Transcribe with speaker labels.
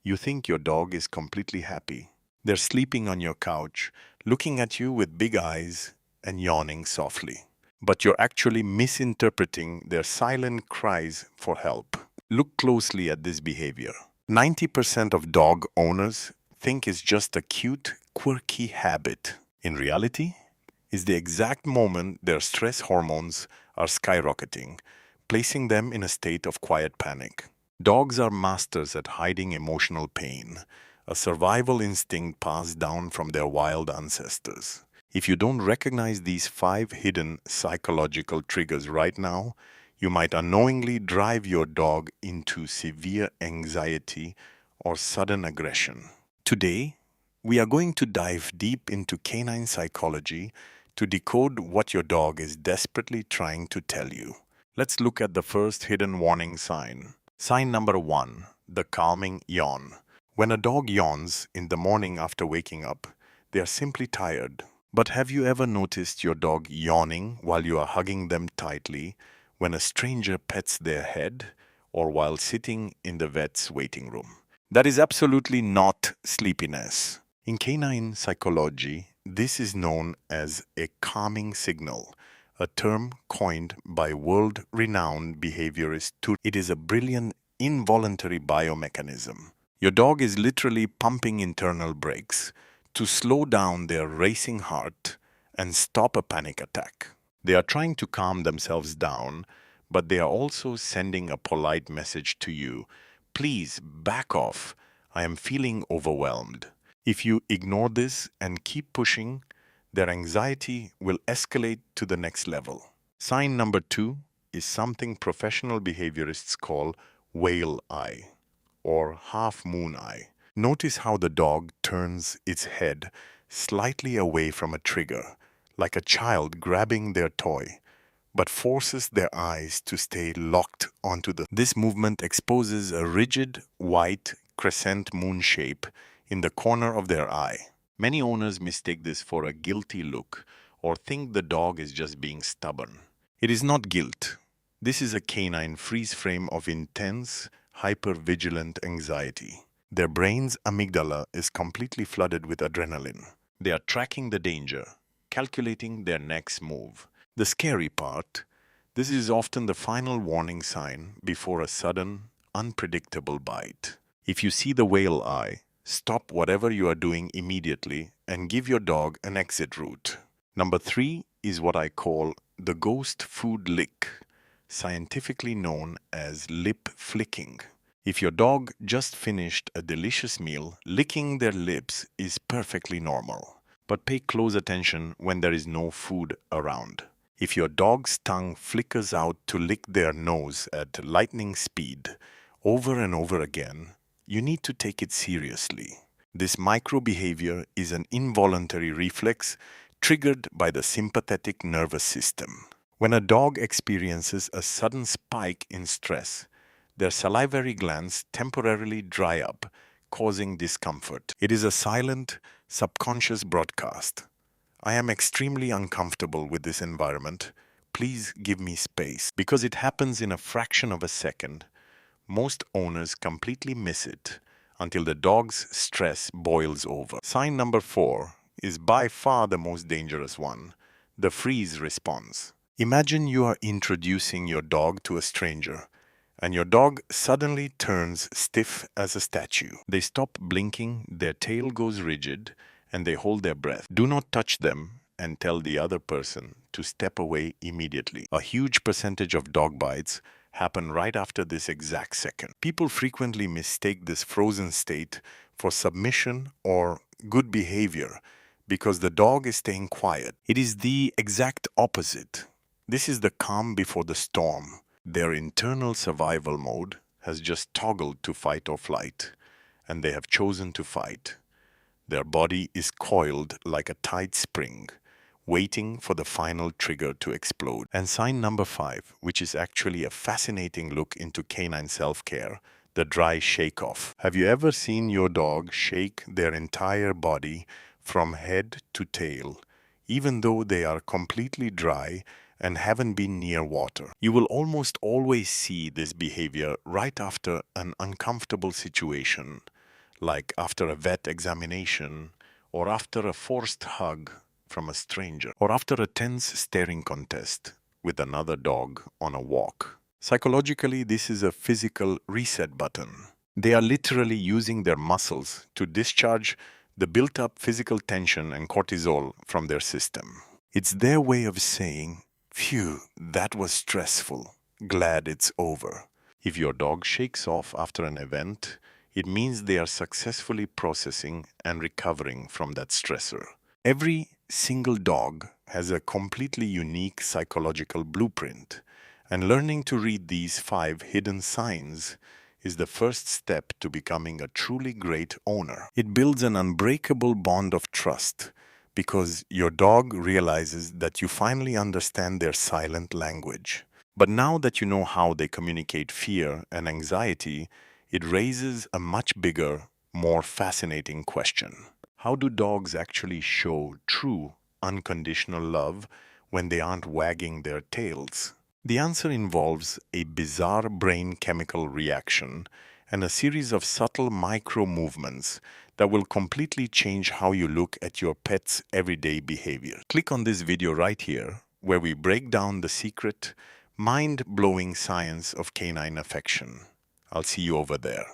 Speaker 1: You think your dog is completely happy. They're sleeping on your couch, looking at you with big eyes and yawning softly. But you're actually misinterpreting their silent cries for help. Look closely at this behavior. 90% of dog owners think it's just a cute, quirky habit. In reality, it's the exact moment their stress hormones are skyrocketing, placing them in a state of quiet panic. Dogs are masters at hiding emotional pain, a survival instinct passed down from their wild ancestors. If you don't recognize these five hidden psychological triggers right now, you might unknowingly drive your dog into severe anxiety or sudden aggression. Today, we are going to dive deep into canine psychology to decode what your dog is desperately trying to tell you. Let's look at the first hidden warning sign. Sign number one, the calming yawn. When a dog yawns in the morning after waking up, they are simply tired. But have you ever noticed your dog yawning while you are hugging them tightly, when a stranger pets their head, or while sitting in the vet's waiting room? That is absolutely not sleepiness. In canine psychology, this is known as a calming signal, a term coined by world renowned behaviorist. It is a brilliant involuntary biomechanism. Your dog is literally pumping internal brakes to slow down their racing heart and stop a panic attack. They are trying to calm themselves down, but they are also sending a polite message to you. Please back off. I am feeling overwhelmed. If you ignore this and keep pushing, their anxiety will escalate to the next level. Sign number two is something professional behaviorists call whale eye or half moon eye. Notice how the dog turns its head slightly away from a trigger, like a child grabbing their toy, but forces their eyes to stay locked onto the. This movement exposes a rigid, white, crescent moon shape in the corner of their eye. Many owners mistake this for a guilty look or think the dog is just being stubborn. It is not guilt. This is a canine freeze frame of intense, hyper-vigilant anxiety. Their brain's amygdala is completely flooded with adrenaline. They are tracking the danger, calculating their next move. The scary part, this is often the final warning sign before a sudden, unpredictable bite. If you see the whale eye, stop whatever you are doing immediately and give your dog an exit route. Number three is what I call the ghost food lick, scientifically known as lip flicking. If your dog just finished a delicious meal, licking their lips is perfectly normal. But pay close attention when there is no food around. If your dog's tongue flickers out to lick their nose at lightning speed over and over again, you need to take it seriously. This micro behavior is an involuntary reflex triggered by the sympathetic nervous system. When a dog experiences a sudden spike in stress, their salivary glands temporarily dry up, causing discomfort. It is a silent, subconscious broadcast. I am extremely uncomfortable with this environment. Please give me space. Because it happens in a fraction of a second, most owners completely miss it until the dog's stress boils over. Sign number four is by far the most dangerous one, the freeze response. Imagine you are introducing your dog to a stranger, and your dog suddenly turns stiff as a statue. They stop blinking, their tail goes rigid, and they hold their breath. Do not touch them and tell the other person to step away immediately. A huge percentage of dog bites happen right after this exact second. People frequently mistake this frozen state for submission or good behavior because the dog is staying quiet. It is the exact opposite. This is the calm before the storm. Their internal survival mode has just toggled to fight or flight, and they have chosen to fight. Their body is coiled like a tight spring, waiting for the final trigger to explode. And sign number five, which is actually a fascinating look into canine self-care, the dry shake-off. Have you ever seen your dog shake their entire body from head to tail, even though they are completely dry and haven't been near water? You will almost always see this behavior right after an uncomfortable situation, like after a vet examination, or after a forced hug from a stranger, or after a tense staring contest with another dog on a walk. Psychologically, this is a physical reset button. They are literally using their muscles to discharge the built up physical tension and cortisol from their system. It's their way of saying, phew, that was stressful. Glad it's over. If your dog shakes off after an event, it means they are successfully processing and recovering from that stressor. Every single dog has a completely unique psychological blueprint, and learning to read these 5 hidden signs is the first step to becoming a truly great owner. It builds an unbreakable bond of trust because your dog realizes that you finally understand their silent language. But now that you know how they communicate fear and anxiety, it raises a much bigger, more fascinating question. How do dogs actually show true, unconditional love when they aren't wagging their tails? The answer involves a bizarre brain chemical reaction and a series of subtle micro movements that will completely change how you look at your pet's everyday behavior. Click on this video right here, where we break down the secret, mind blowing science of canine affection. I'll see you over there.